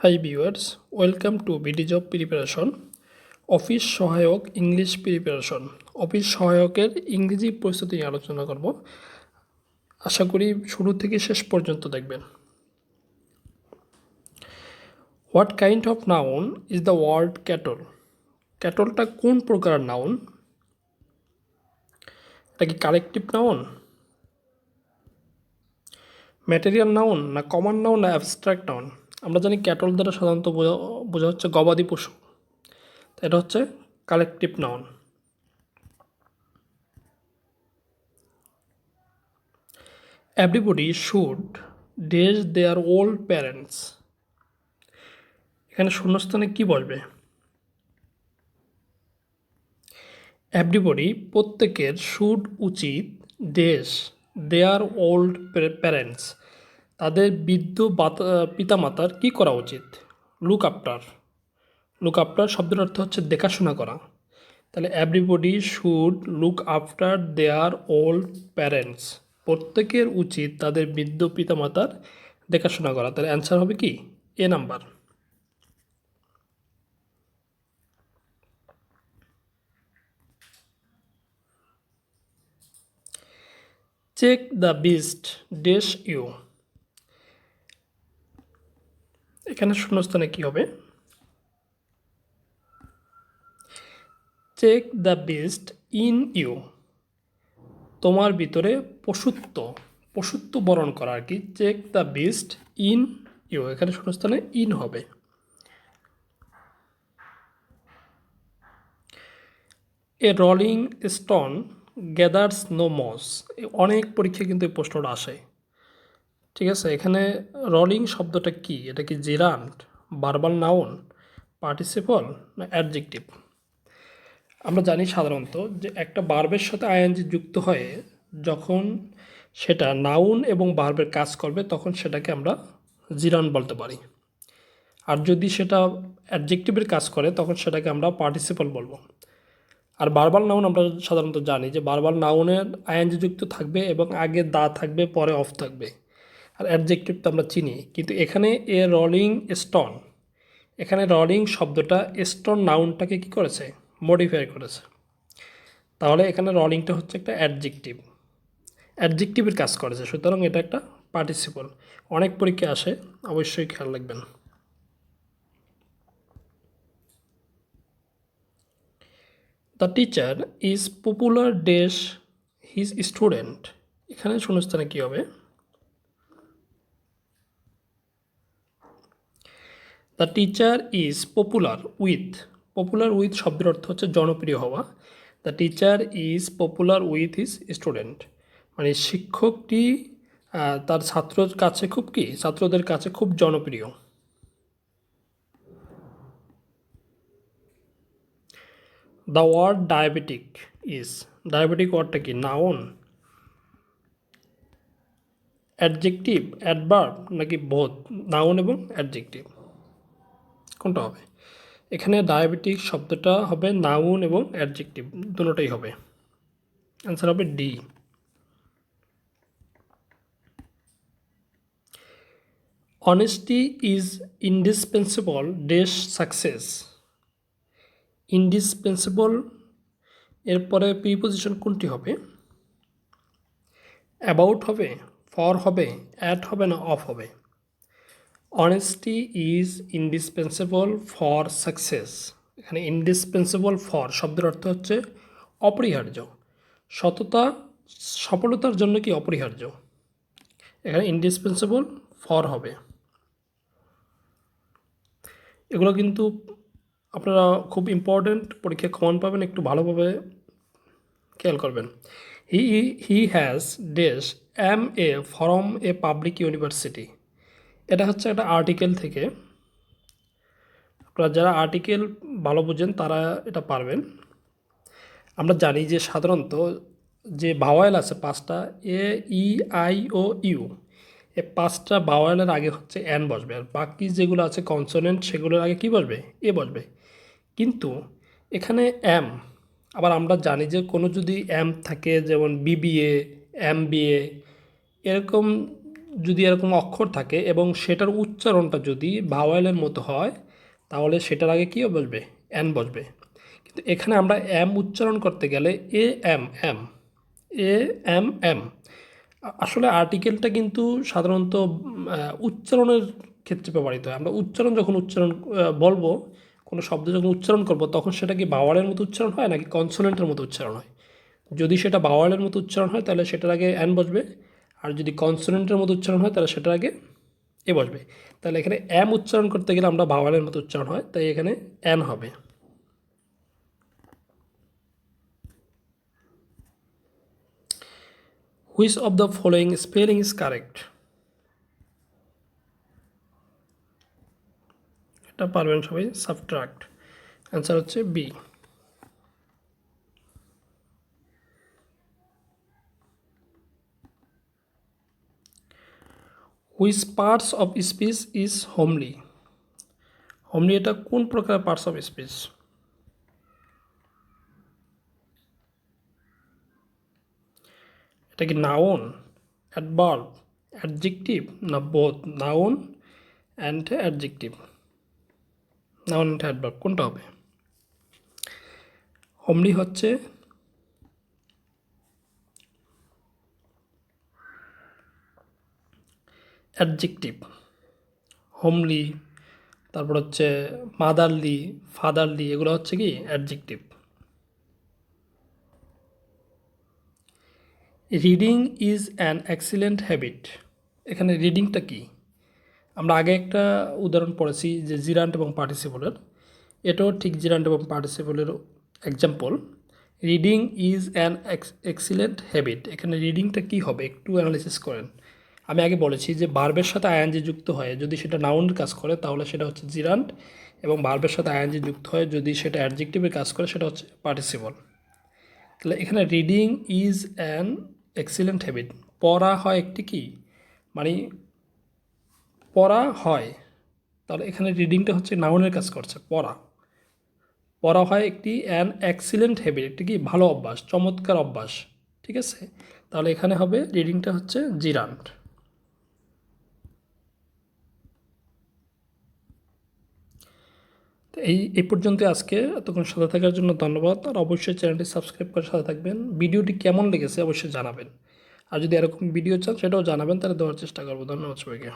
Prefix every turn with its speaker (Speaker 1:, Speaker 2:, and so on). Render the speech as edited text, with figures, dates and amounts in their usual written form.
Speaker 1: Hi viewers, welcome to BD job preparation. Office সহায়ক English preparation. Office সহায়কের ইংরেজি প্রস্তুতি নিয়ে আলোচনা করব। আশা করি শুরু থেকে শেষ পর্যন্ত দেখবেন। What kind of noun is the word cattle? ক্যাটলটা কোন প্রকার নাউন? এটা কি কালেকটিভ নাউন, ম্যাটেরিয়াল নাউন, না কমন নাউন, না অ্যাবস্ট্রাক্ট নাউন? আমরা জানি ক্যাটল দ্বারা সাধারণত বোঝা হচ্ছে গবাদি পশু। এটা হচ্ছে collective noun. Everybody should dash their old parents. এখানে শূন্যস্থানে কি বসবে? এভরিবডি প্রত্যেকের শুড উচিত ডেজ দেয়ার ওল্ড প্যারেন্টস তাদের বৃদ্ধ পিতামাতার কি করা উচিত? Look after. লুক আফটার শব্দের অর্থ হচ্ছে দেখাশোনা করা। তাহলে everybody should look after their old parents, প্রত্যেকের উচিত তাদের বৃদ্ধ পিতামাতার দেখাশোনা করা। তাহলে অ্যান্সার হবে কি A number. Check the beast dash you. এখানে শূন্যস্থানে কি হবে? Check the beast in you, তোমার ভিতরে পশুত্ব বরণ করা আর কি। Check the beast in you, এখানে শূন্যস্থানে ইন হবে। A rolling stone gathers no moss. অনেক পরীক্ষা কিন্তু এই প্রশ্নটা আসে। ঠিক আছে, এখানে রলিং শব্দটা কি? এটা কি জিরান্ড, ভার্বাল নাউন, পার্টিসিপল, না অ্যাডজেক্টিভ? আমরা জানি সাধারণত যে একটা ভার্বের সাথে আইএনজি যুক্ত হয়ে যখন সেটা নাউন এবং ভার্বের কাজ করবে তখন সেটাকে আমরা জিরান বলতে পারি। আর যদি সেটা অ্যাডজেক্টিভের কাজ করে তখন সেটাকে আমরা পার্টিসিপল বলবো। আর ভার্বাল নাউন আমরা সাধারণত জানি যে ভার্বাল নাউনের আইএনজি যুক্ত থাকবে এবং আগে দা থাকবে, পরে অফ থাকবে। আর অ্যাডজেক্টিভ তো আমরা চিনি, কিন্তু এখানে এ রলিং স্টোন, এখানে রলিং শব্দটা স্টোন নাউনটাকে কি করেছে? মডিফাই করেছে। তাহলে এখানে রলিংটা হচ্ছে একটা অ্যাডজেক্টিভের কাজ করেছে, সুতরাং এটা একটা পার্টিসিপল। অনেক পরীক্ষা আসে, অবশ্যই খেয়াল রাখবেন। The teacher is popular dash his student. এখানে শূন্যস্থানে কী হবে? The teacher is popular with শব্দের অর্থ হচ্ছে জনপ্রিয় হওয়া। The teacher is popular with his student, মানে শিক্ষকটি তার ছাত্রদের কাছে খুব জনপ্রিয়। The word diabetic is, diabetic ওয়ার্ডটা কি নাউন, অ্যাডজেক্টিভ, অ্যাডভার্ব, নাকি বোথ? নাউন এবং অ্যাডজেক্টিভ কোনটা হবে? এখানে ডায়াবেটিক শব্দটা হবে নাউন এবং অ্যাডজেক্টিভ, দুটোটাই হবে। অ্যান্সার হবে D. Honesty is indispensable dash success. Indispensable এরপরে প্রিপোজিশন কোনটি হবে? অ্যাবাউট হবে, ফর হবে, অ্যাট হবে, না অফ হবে? Honesty is indispensable for success. এখানে ইন্ডিসপেন্সিবল ফর শব্দের অর্থ হচ্ছে অপরিহার্য। সফলতার জন্য কি অপরিহার্য? এখানে ইন্ডিসপেন্সিবল ফর হবে। এগুলো কিন্তু আপনারা খুব ইম্পর্ট্যান্ট, পরীক্ষায় কমন পাবেন, একটু ভালোভাবে খেয়াল করবেন। He has dash MA from a public university. এটা হচ্ছে একটা আর্টিকেল থেকে। আপনারা যারা আর্টিকেল ভালো বুঝেন তারা এটা পারবেন। আমরা জানি যে সাধারণত যে ভাওয়েল আছে 5টা, A, E, I, O, U, এই 5টা ভাওয়েলের আগে হচ্ছে অ্যান বসবে, আর বাকি যেগুলো আছে কনসোনেন্ট সেগুলোর আগে কি বসবে? এ বসবে। কিন্তু এখানে এম, আবার আমরা জানি যে কোনো যদি এম থাকে, যেমন BBA, MBA, এরকম যদি এরকম অক্ষর থাকে এবং সেটার উচ্চারণটা যদি ভাওয়েলের মতো হয় তাহলে সেটার আগে কী বসবে, এন বসবে। কিন্তু এখানে আমরা এম উচ্চারণ করতে গেলে a M M a M M আসলে আর্টিকেলটা কিন্তু সাধারণত উচ্চারণের ক্ষেত্রে ব্যবহৃত হয়। আমরা উচ্চারণ বলবো, কোনো শব্দ যখন উচ্চারণ করব তখন সেটা কি ভাওয়ালের মতো উচ্চারণ হয় নাকি কনসোনেন্টের মতো উচ্চারণ হয়। যদি সেটা ভাওয়ালের মতো উচ্চারণ হয় তাহলে সেটার আগে অ্যান বসবে, আর যদি কনসোনেন্টের মতো উচ্চারণ হয় তাহলে সেটার আগে এ বসবে। তাহলে এখানে এম উচ্চারণ করতে গেলে আমরা ভাওয়ালের মতো উচ্চারণ হয়, তাই এখানে অ্যান হবে। Which of the following spelling is correct? এটা পারবেন সবাই, সাবট্রাক্ট। অ্যান্সার হচ্ছে B. Which parts of speech is homely? Homely এটা কোন প্রকার পার্টস অফ স্পিচ? এটা কি নাউন, অ্যাডভার্ব, অ্যাডজেক্টিভ না both? Noun and adjective, noun and adverb কোনটা হবে? হোমলি হচ্ছে অ্যাডজেক্টিভ। হোমলি, তারপর হচ্ছে মাদারলি, ফাদারলি, এগুলো হচ্ছে কি adjective. Reading is an excellent habit, এখানে রিডিংটা কি? আমরা আগে একটা উদাহরণ পড়েছি যে জিরান্ট এবং পার্টিসিপলের, এটাও ঠিক জিরান্ট এবং পার্টিসিপলের example. Reading is an excellent habit, এখানে রিডিংটা কি হবে একটু অ্যানালিসিস করেন। আমি আগে বলেছি যে ভার্বের সাথে আইএনজি যুক্ত হয় যদি সেটা নাউনের কাজ করে তাহলে সেটা হচ্ছে জিরান্ট, এবং ভার্বের সাথে আইএনজি যুক্ত হয় যদি সেটা অ্যাডজেক্টিভের কাজ করে সেটা হচ্ছে পার্টিসিপল। তাহলে এখানে reading is an excellent habit, পড়া হয় একটি কি, মানে পড়া হয়, তাহলে এখানে রিডিংটা হচ্ছে নাউনের কাজ করছে, পড়া। পড়া হয় একটি অ্যান এক্সিলেন্ট হ্যাবিট, একটি কি ভালো অভ্যাস, চমৎকার অভ্যাস, ঠিক আছে। তাহলে এখানে হবে রিডিংটা হচ্ছে জিরান্ট। তো এই পর্যন্ত আজকে, এতক্ষণ সাথে থাকার জন্য ধন্যবাদ। আর অবশ্যই চ্যানেলটি সাবস্ক্রাইব করে সাথে থাকবেন। ভিডিওটি কেমন লেগেছে অবশ্যই জানাবেন, আর যদি এরকম ভিডিও চান সেটাও জানাবেন, তাহলে দেওয়ার চেষ্টা করবো। ধন্যবাদ সবাইকে।